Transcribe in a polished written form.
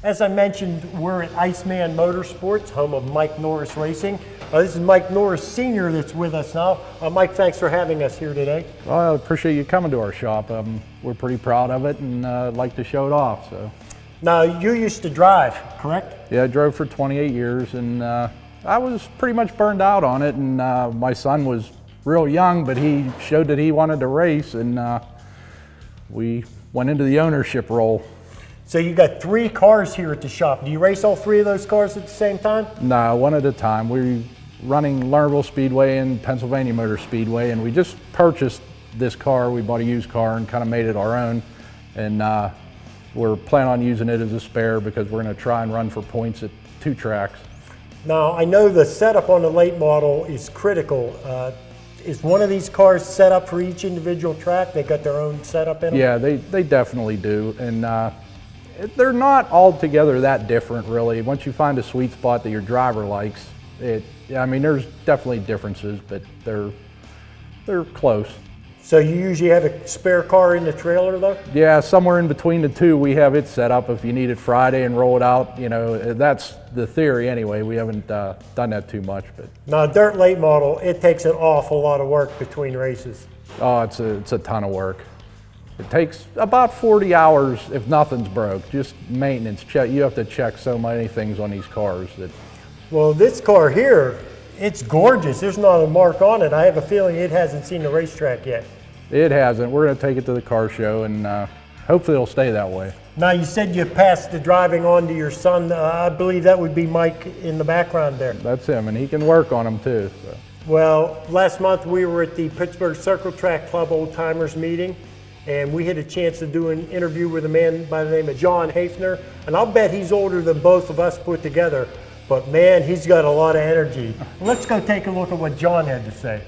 As I mentioned, we're at Iceman Motorsports, home of Mike Norris Racing. This is Mike Norris Sr. that's with us now. Mike, thanks for having us here today. Well, I appreciate you coming to our shop. We're pretty proud of it and like to show it off. So. Now, you used to drive, correct? Yeah, I drove for 28 years and I was pretty much burned out on it, and my son was real young, but he showed that he wanted to race, and we went into the ownership role. So you got 3 cars here at the shop. Do you race all 3 of those cars at the same time? No, one at a time. We're running Lernerville Speedway and Pennsylvania Motor Speedway, and we just purchased this car. We bought a used car and kind of made it our own, and we're planning on using it as a spare because we're going to try and run for points at 2 tracks. Now, I know the setup on the late model is critical. Is one of these cars set up for each individual track? They got their own setup in them? Yeah, they definitely do, and they're not altogether that different, really. Once you find a sweet spot that your driver likes, I mean, there's definitely differences, but they're close. So you usually have a spare car in the trailer, though? Yeah, somewhere in between the 2, we have it set up if you need it Friday and roll it out. You know, that's the theory anyway. We haven't done that too much. But now, a dirt late model, it takes an awful lot of work between races. Oh, it's a ton of work. It takes about 40 hours if nothing's broke, just maintenance. You have to check so many things on these cars. Well, this car here, it's gorgeous. There's not a mark on it. I have a feeling it hasn't seen the racetrack yet. It hasn't. We're going to take it to the car show, and hopefully it'll stay that way. Now, you said you passed the driving on to your son. I believe that would be Mike in the background there. That's him, and he can work on them too. So. Well, last month we were at the Pittsburgh Circle Track Club Old Timers meeting, and we had a chance to do an interview with a man by the name of John Hafner, and I'll bet he's older than both of us put together, but man, he's got a lot of energy. Let's go take a look at what John had to say.